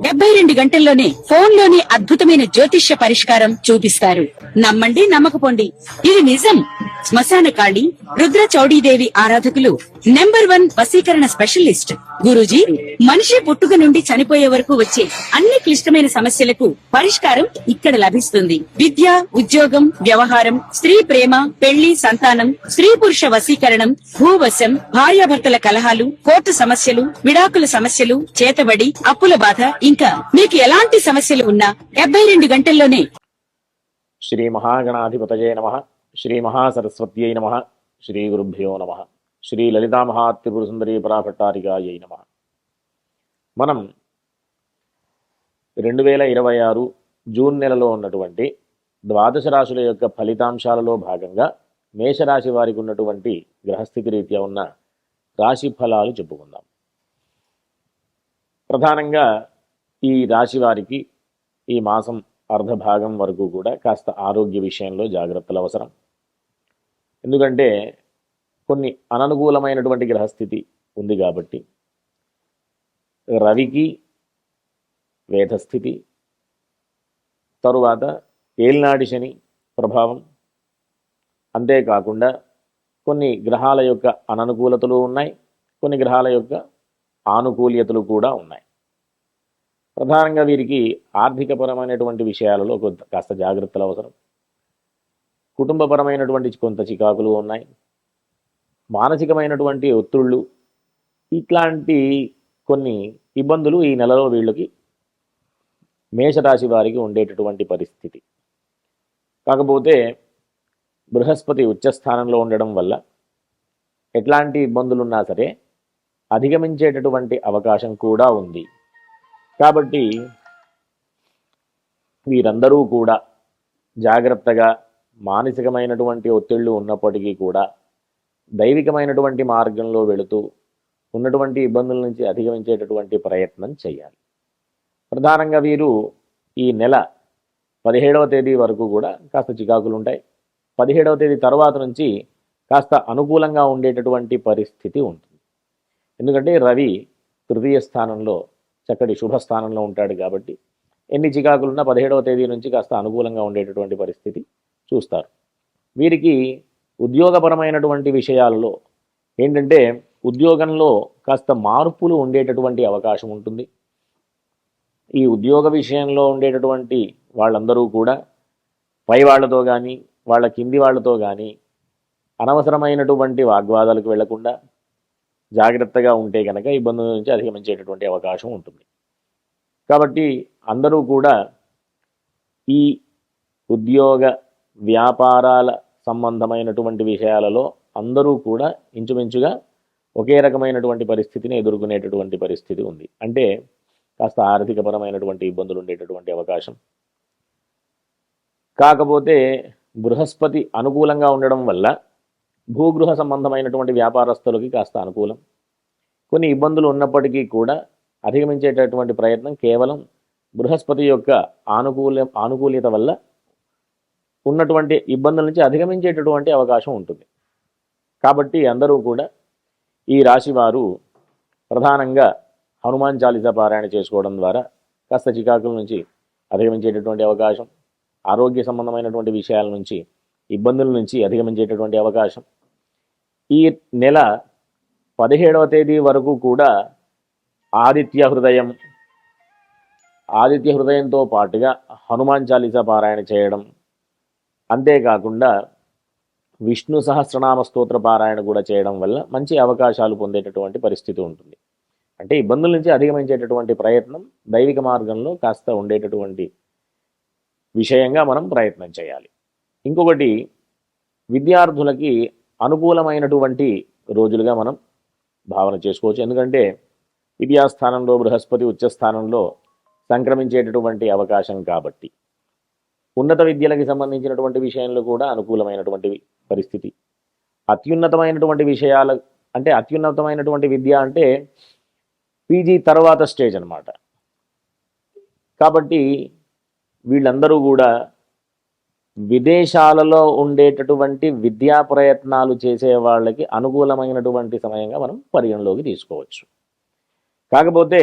72 గంటల్లోనే ఫోన్ లోని అద్భుతమైన జ్యోతిష్య పరిష్కారం చూపిస్తారు. నమ్మండి, నమ్మకపోండి, ఇది నిజం. శ్మశాన కాళి రుద్ర చౌడీదేవి ఆరాధకులు నంబర్ 1 వశీకరణ స్పెషలిస్ట్. గురూజీ మనిషి పుట్టుక నుండి చనిపోయే వరకు వచ్చే అన్ని క్లిష్టమైన సమస్యలకు పరిష్కారం ఇక్కడ లభిస్తుంది. విద్య, ఉద్యోగం, వ్యవహారం, స్త్రీ ప్రేమ, పెళ్లి, సంతానం, స్త్రీ పురుష వశీకరణం, భూవశం, భార్యాభర్తల కలహాలు, కోర్టు సమస్యలు, విడాకుల సమస్యలు, చేతబడి, అప్పుల బాధ, ఇంకా మీకు ఎలాంటి సమస్యలు ఉన్నా 72 గంటల్లోనే. శ్రీ మహాగణాధిపతయే నమః. శ్రీ మహాసరస్వత్యై నమః. శ్రీ గురుభ్యో నమః. శ్రీ లలితా మహాత్రిపురసుందరీ పరాభట్టారికాయై నమః. మనం 2026 జూన్ నెలలో ఉన్నటువంటి ద్వాదశ రాశుల యొక్క ఫలితాంశాలలో భాగంగా మేషరాశి వారికి ఉన్నటువంటి గ్రహస్థితి రీత్యా ఉన్న రాశి ఫలాలు చెప్పుకుందాం. ప్రధానంగా ఈ రాశి వారికి ఈ మాసం అర్ధభాగం వరకు కూడా కాస్త ఆరోగ్య విషయంలో జాగ్రత్తలు అవసరం. ఎందుకంటే కొన్ని అననుకూలమైనటువంటి గ్రహస్థితి ఉంది కాబట్టి రవికి వేధస్థితి, తరువాత ఏలినాడి శని ప్రభావం, అంతేకాకుండా కొన్ని గ్రహాల యొక్క అననుకూలతలు ఉన్నాయి, కొన్ని గ్రహాల యొక్క ఆనుకూల్యతలు కూడా ఉన్నాయి. ప్రధానంగా వీరికి ఆర్థికపరమైనటువంటి విషయాలలో కాస్త జాగ్రత్తలు అవసరం. కుటుంబపరమైనటువంటి కొంత చికాకులు ఉన్నాయి. మానసికమైనటువంటి ఒత్తిళ్ళు, ఇట్లాంటి కొన్ని ఇబ్బందులు ఈ నెలలో వీళ్ళకి మేషరాశి వారికి ఉండేటటువంటి పరిస్థితి. కాకపోతే బృహస్పతి ఉచ్చస్థానంలో ఉండడం వల్ల ఎట్లాంటి ఇబ్బందులున్నా సరే అధిగమించేటటువంటి అవకాశం కూడా ఉంది. కాబట్టి వీరందరూ కూడా జాగ్రత్తగా మానసికమైనటువంటి ఒత్తిళ్లు ఉన్నప్పటికీ కూడా దైవికమైనటువంటి మార్గంలో వెళుతూ ఉన్నటువంటి ఇబ్బందుల నుంచి అధిగమించేటటువంటి ప్రయత్నం చేయాలి. ప్రధానంగా వీరు ఈ నెల 17వ తేదీ వరకు కూడా కాస్త చికాకులు ఉంటాయి. 17వ తేదీ తర్వాత నుంచి కాస్త అనుకూలంగా ఉండేటటువంటి పరిస్థితి ఉంటుంది. ఎందుకంటే రవి తృతీయ స్థానంలో చక్కటి శుభస్థానంలో ఉంటాడు కాబట్టి ఎన్ని చికాకులున్నా 17వ తేదీ నుంచి కాస్త అనుకూలంగా ఉండేటటువంటి పరిస్థితి చూస్తారు. వీరికి ఉద్యోగపరమైనటువంటి విషయాలలో ఏంటంటే ఉద్యోగంలో కాస్త మార్పులు ఉండేటటువంటి అవకాశం ఉంటుంది. ఈ ఉద్యోగ విషయంలో ఉండేటటువంటి వాళ్ళందరూ కూడా పై వాళ్లతో కానీ వాళ్ళ కింది వాళ్లతో కానీ అనవసరమైనటువంటి వాగ్వాదాలకు వెళ్లకుండా జాగ్రత్తగా ఉంటే కనుక ఇబ్బందుల నుంచి అధిగమించేటటువంటి అవకాశం ఉంటుంది. కాబట్టి అందరూ కూడా ఈ ఉద్యోగ వ్యాపారాల సంబంధమైనటువంటి విషయాలలో అందరూ కూడా ఇంచుమించుగా ఒకే రకమైనటువంటి పరిస్థితిని ఎదుర్కొనేటటువంటి పరిస్థితి ఉంది. అంటే కాస్త ఆర్థికపరమైనటువంటి ఇబ్బందులు ఉండేటటువంటి అవకాశం. కాకపోతే బృహస్పతి అనుకూలంగా ఉండడం వల్ల భూగృహ సంబంధమైనటువంటి వ్యాపారస్తులకి కాస్త అనుకూలం. కొన్ని ఇబ్బందులు ఉన్నప్పటికీ కూడా అధిగమించేటటువంటి ప్రయత్నం కేవలం బృహస్పతి యొక్క ఆనుకూల్యత వల్ల ఉన్నటువంటి ఇబ్బందుల నుంచి అధిగమించేటటువంటి అవకాశం ఉంటుంది. కాబట్టి అందరూ కూడా ఈ రాశి వారు ప్రధానంగా హనుమాన్ చాలీసా పారాయణ చేసుకోవడం ద్వారా కాస్త చికాకుల నుంచి అధిగమించేటటువంటి అవకాశం, ఆరోగ్య సంబంధమైనటువంటి విషయాల నుంచి ఇబ్బందుల నుంచి అధిగమించేటటువంటి అవకాశం. ఈ నెల 17వ తేదీ వరకు కూడా ఆదిత్య హృదయంతో పాటుగా హనుమాన్ చాలీసా పారాయణ చేయడం, అంతేకాకుండా విష్ణు సహస్రనామ స్తోత్ర పారాయణ కూడా చేయడం వల్ల మంచి అవకాశాలు పొందేటటువంటి పరిస్థితి ఉంటుంది. అంటే ఇబ్బందుల నుంచి అధిగమించేటటువంటి ప్రయత్నం దైవిక మార్గంలో కాస్త ఉండేటటువంటి విషయంగా మనం ప్రయత్నం చేయాలి. ఇంకొకటి, విద్యార్థులకి అనుకూలమైనటువంటి రోజులుగా మనం భావన చేసుకోవచ్చు. ఎందుకంటే విద్యాస్థానంలో బృహస్పతి ఉచ్చస్థానంలో సంక్రమించేటటువంటి అవకాశం కాబట్టి ఉన్నత విద్యలకి సంబంధించినటువంటి విషయంలో కూడా అనుకూలమైనటువంటి పరిస్థితి. అత్యున్నతమైనటువంటి విషయాలు అంటే అత్యున్నతమైనటువంటి విద్య అంటే పీజీ తర్వాత స్టేజ్ అన్నమాట. కాబట్టి వీళ్ళందరూ కూడా విదేశాలలో ఉండేటటువంటి విద్యా ప్రయత్నాలు చేసే వాళ్ళకి అనుకూలమైనటువంటి సమయంగా మనం పరిగణలోకి తీసుకోవచ్చు. కాకపోతే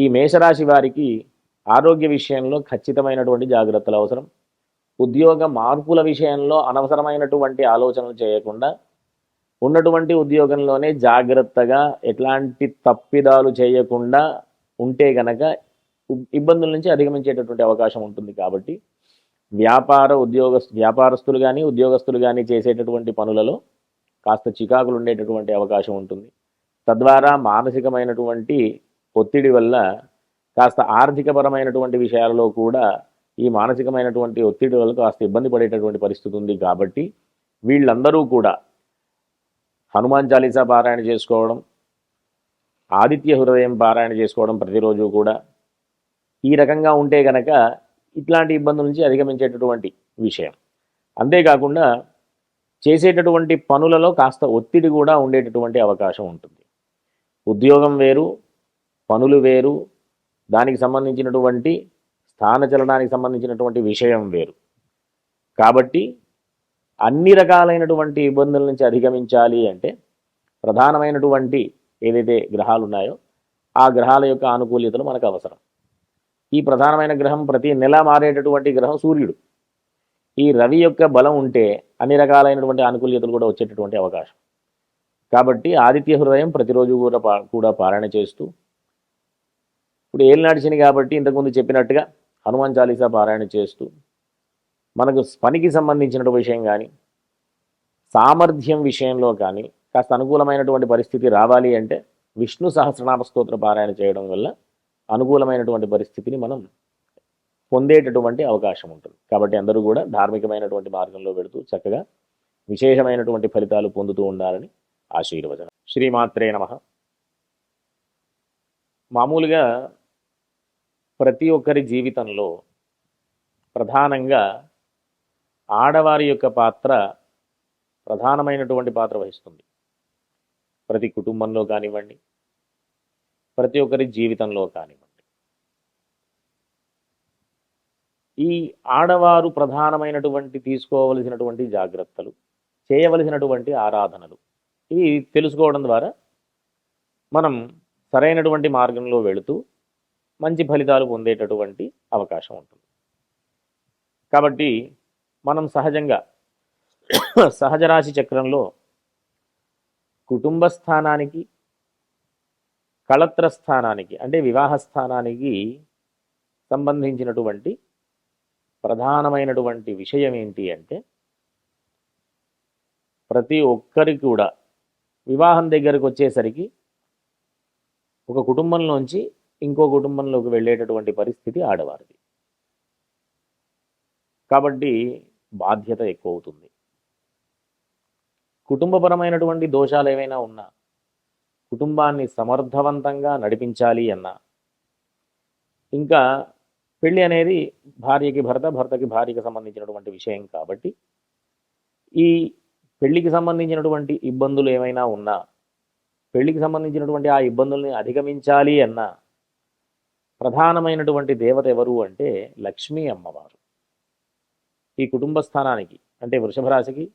ఈ మేషరాశి వారికి ఆరోగ్య విషయంలో ఖచ్చితమైనటువంటి జాగ్రత్తలు అవసరం. ఉద్యోగ మార్పుల విషయంలో అనవసరమైనటువంటి ఆలోచనలు చేయకుండా ఉన్నటువంటి ఉద్యోగంలోనే జాగ్రత్తగా ఎట్లాంటి తప్పిదాలు చేయకుండా ఉంటే గనక ఇబ్బందుల నుంచి అధిగమించేటటువంటి అవకాశం ఉంటుంది. కాబట్టి వ్యాపారస్తులు కానీ ఉద్యోగస్తులు కానీ చేసేటటువంటి పనులలో కాస్త చికాకులు ఉండేటటువంటి అవకాశం ఉంటుంది. తద్వారా మానసికమైనటువంటి ఒత్తిడి వల్ల కాస్త ఆర్థికపరమైనటువంటి విషయాలలో కూడా ఈ మానసికమైనటువంటి ఒత్తిడి వల్ల కాస్త ఇబ్బంది పడేటటువంటి పరిస్థితి ఉంది. కాబట్టి వీళ్ళందరూ కూడా హనుమాన్ చాలీసా పారాయణ చేసుకోవడం, ఆదిత్య హృదయం పారాయణ చేసుకోవడం ప్రతిరోజు కూడా ఈ రకంగా ఉంటే గనక ఇట్లాంటి ఇబ్బందుల నుంచి అధిగమించేటటువంటి విషయం. అంతేకాకుండా చేసేటటువంటి పనులలో కాస్త ఒత్తిడి కూడా ఉండేటటువంటి అవకాశం ఉంటుంది. ఉద్యోగం వేరు, పనులు వేరు, దానికి సంబంధించినటువంటి స్థానచలనానికి సంబంధించినటువంటి విషయం వేరు. కాబట్టి అన్ని రకాలైనటువంటి ఇబ్బందుల నుంచి అధిగమించాలి అంటే ప్రధానమైనటువంటి ఏదైతే గ్రహాలు ఉన్నాయో ఆ గ్రహాల యొక్క ఆనుకూల్యతలు మనకు అవసరం. ఈ ప్రధానమైన గ్రహం ప్రతి నెల మారేటటువంటి గ్రహం సూర్యుడు. ఈ రవి యొక్క బలం ఉంటే అన్ని రకాలైనటువంటి ఆనుకూల్యతలు కూడా వచ్చేటటువంటి అవకాశం. కాబట్టి ఆదిత్య హృదయం ప్రతిరోజు కూడా పారాయణ చేస్తూ, ఇప్పుడు ఏలినాటి శని కాబట్టి ఇంతకుముందు చెప్పినట్టుగా హనుమాన్ చాలీసా పారాయణ చేస్తూ, మనకు పనికి సంబంధించిన విషయం కానీ సామర్థ్యం విషయంలో కానీ కాస్త అనుకూలమైనటువంటి పరిస్థితి రావాలి అంటే విష్ణు సహస్రనామ స్తోత్ర పారాయణ చేయడం వల్ల అనుకూలమైనటువంటి పరిస్థితిని మనం పొందేటటువంటి అవకాశం ఉంటుంది. కాబట్టి అందరూ కూడా ధార్మికమైనటువంటి మార్గంలో పెడుతూ చక్కగా విశేషమైనటువంటి ఫలితాలు పొందుతూ ఉండాలని ఆశీర్వచనం. శ్రీమాత్రే నమః. మామూలుగా ప్రతి ఒక్కరి జీవితంలో ప్రధానంగా ఆడవారి యొక్క పాత్ర ప్రధానమైనటువంటి పాత్ర వహిస్తుంది. ప్రతి కుటుంబంలో కానివ్వండి, ప్రతి ఒక్కరి జీవితంలో కానివ్వండి. ఈ ఆడవారు ప్రధానమైనటువంటి తీసుకోవలసినటువంటి జాగ్రత్తలు, చేయవలసినటువంటి ఆరాధనలు ఇవి తెలుసుకోవడం ద్వారా మనం సరైనటువంటి మార్గంలో వెళుతూ మంచి ఫలితాలు పొందేటటువంటి అవకాశం ఉంటుంది. కాబట్టి మనం సహజంగా సహజరాశి చక్రంలో కుటుంబ స్థానానికి, కళత్ర స్థానానికి అంటే వివాహ స్థానానికి సంబంధించినటువంటి ప్రధానమైనటువంటి విషయం ఏంటి అంటే ప్రతి ఒక్కరికి కూడా వివాహం దగ్గరకు వచ్చేసరికి ఒక కుటుంబంలోంచి ఇంకో కుటుంబంలోకి వెళ్ళేటటువంటి పరిస్థితి ఆడవారిది. కాబట్టి బాధ్యత ఎక్కువ అవుతుంది. కుటుంబపరమైనటువంటి దోషాలు ఏవైనా ఉన్నా, కుటుంబాన్ని సమర్థవంతంగా నడిపించాలి అన్నా, ఇంకా పెళ్ళి అనేది భార్యకి భర్త, భర్తకి భార్యకి సంబంధించినటువంటి విషయం కాబట్టి ఈ పెళ్ళికి సంబంధించినటువంటి ఇబ్బందులు ఏమైనా ఉన్నా, పెళ్ళికి సంబంధించినటువంటి ఆ ఇబ్బందుల్ని అధిగమించాలి అన్నా ప్రధానమైనటువంటి దేవత ఎవరు అంటే లక్ష్మీ అమ్మవారు. ఈ కుటుంబ స్థానానికి అంటే వృషభ రాశికి,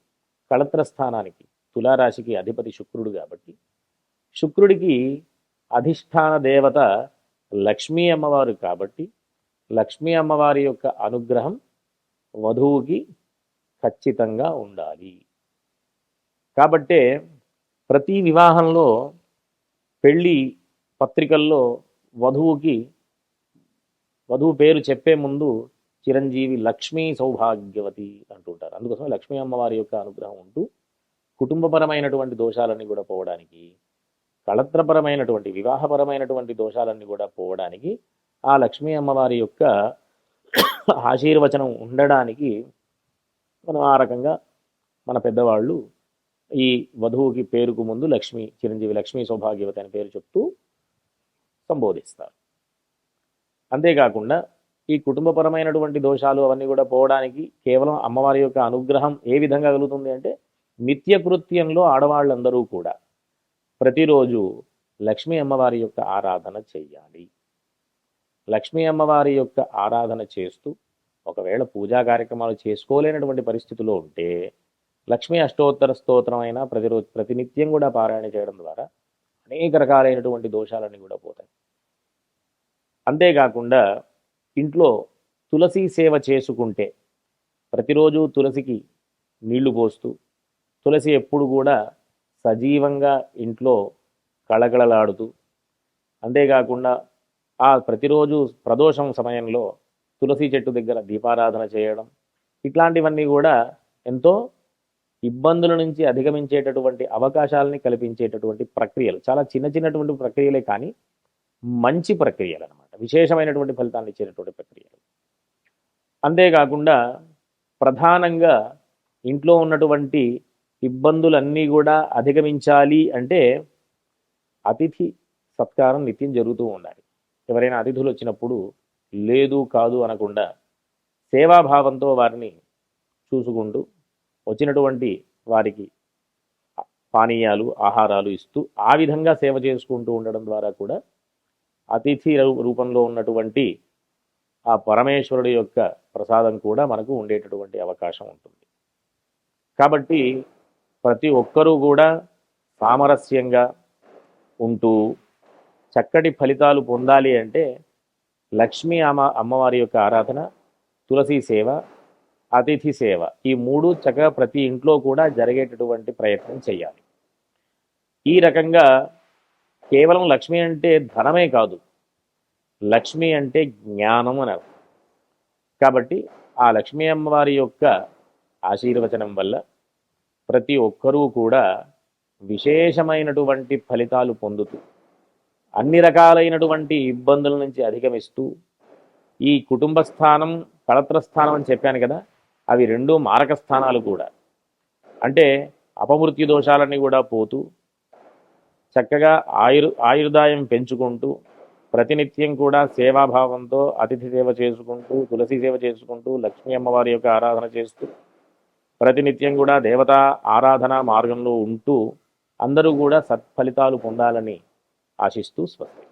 కళత్ర స్థానానికి తులారాశికి అధిపతి శుక్రుడు కాబట్టి శుక్రుడికి అధిష్టాన దేవత లక్ష్మీ అమ్మవారు కాబట్టి లక్ష్మీ అమ్మవారి యొక్క అనుగ్రహం వధువుకి ఖచ్చితంగా ఉండాలి. కాబట్టే ప్రతి వివాహంలో పెళ్ళి పత్రికల్లో వధువు పేరు చెప్పే ముందు చిరంజీవి లక్ష్మీ సౌభాగ్యవతి అంటుంటారు. అందుకోసం లక్ష్మీ అమ్మవారి యొక్క అనుగ్రహం ఉంటూ కుటుంబపరమైనటువంటి దోషాలన్నీ కూడా పోవడానికి, కళత్రపరమైనటువంటి వివాహపరమైనటువంటి దోషాలన్నీ కూడా పోవడానికి ఆ లక్ష్మీ అమ్మవారి యొక్క ఆశీర్వచనం ఉండడానికి మనం ఆ రకంగా మన పెద్దవాళ్ళు ఈ వధువుకి పేరుకు ముందు చిరంజీవి లక్ష్మీ సౌభాగ్యవతి అని పేరు చెప్తూ సంబోధిస్తారు. అంతేకాకుండా ఈ కుటుంబపరమైనటువంటి దోషాలు అవన్నీ కూడా పోవడానికి కేవలం అమ్మవారి యొక్క అనుగ్రహం ఏ విధంగా కలుగుతుంది అంటే నిత్యకృత్యంలో ఆడవాళ్ళందరూ కూడా ప్రతిరోజు లక్ష్మీ అమ్మవారి యొక్క ఆరాధన చెయ్యాలి. లక్ష్మీ అమ్మవారి యొక్క ఆరాధన చేస్తూ ఒకవేళ పూజా కార్యక్రమాలు చేసుకోలేనటువంటి పరిస్థితిలో ఉంటే లక్ష్మీ అష్టోత్తర స్తోత్రం అయినా ప్రతినిత్యం కూడా పారాయణ చేయడం ద్వారా అనేక రకాలైనటువంటి దోషాలన్నీ కూడా పోతాయి. అంతేకాకుండా ఇంట్లో తులసి సేవ చేసుకుంటే, ప్రతిరోజు తులసికి నీళ్లు పోస్తూ, తులసి ఎప్పుడు కూడా సజీవంగా ఇంట్లో కళకళలాడుతూ, అంతేకాకుండా ఆ ప్రతిరోజు ప్రదోషం సమయంలో తులసి చెట్టు దగ్గర దీపారాధన చేయడం, ఇట్లాంటివన్నీ కూడా ఎంతో ఇబ్బందుల నుంచి అధిగమించేటటువంటి అవకాశాలని కల్పించేటటువంటి ప్రక్రియలు. చాలా చిన్న చిన్నటువంటి ప్రక్రియలే కానీ మంచి ప్రక్రియలు అనమాట, విశేషమైనటువంటి ఫలితాన్ని ఇచ్చేటటువంటి ప్రక్రియలు. అంతేకాకుండా ప్రధానంగా ఇంట్లో ఉన్నటువంటి ఇబ్బందులన్నీ కూడా అధిగమించాలి అంటే అతిథి సత్కారం నిత్యం జరుగుతూ ఉండాలి. ఎవరైనా అతిథులు వచ్చినప్పుడు లేదు కాదు అనకుండా సేవాభావంతో వారిని చూసుకుంటూ వచ్చినటువంటి వారికి పానీయాలు ఆహారాలు ఇస్తూ ఆ విధంగా సేవ చేసుకుంటూ ఉండడం ద్వారా కూడా అతిథి రూపంలో ఉన్నటువంటి ఆ పరమేశ్వరుడి యొక్క ప్రసాదం కూడా మనకు ఉండేటటువంటి అవకాశం ఉంటుంది. కాబట్టి ప్రతి ఒక్కరూ కూడా సామరస్యంగా ఉంటూ చక్కటి ఫలితాలు పొందాలి అంటే లక్ష్మీ అమ్మవారి యొక్క ఆరాధన, తులసి సేవ, అతిథి సేవ, ఈ మూడు చక్కగా ప్రతి ఇంట్లో కూడా జరిగేటటువంటి ప్రయత్నం చేయాలి. ఈ రకంగా కేవలం లక్ష్మి అంటే ధనమే కాదు, లక్ష్మి అంటే జ్ఞానం అని అర్థం. కాబట్టి ఆ లక్ష్మీ అమ్మవారి యొక్క ఆశీర్వచనం వల్ల ప్రతి ఒక్కరూ కూడా విశేషమైనటువంటి ఫలితాలు పొందుతూ అన్ని రకాలైనటువంటి ఇబ్బందుల నుంచి అధిగమిస్తూ, ఈ కుటుంబ స్థానం కళత్ర స్థానం అని చెప్పాను కదా, అవి రెండు మారక స్థానాలు కూడా. అంటే అపమృత్యు దోషాలన్నీ కూడా పోతూ చక్కగా ఆయుర్దాయం పెంచుకుంటూ ప్రతినిత్యం కూడా సేవాభావంతో అతిథి సేవ చేసుకుంటూ, తులసి సేవ చేసుకుంటూ, లక్ష్మీ అమ్మవారి యొక్క ఆరాధన చేస్తూ ప్రతినిత్యం కూడా దేవతా ఆరాధన మార్గంలో ఉంటూ అందరూ కూడా సత్ఫలితాలు పొందాలని ఆశిస్తూ స్వస్తి.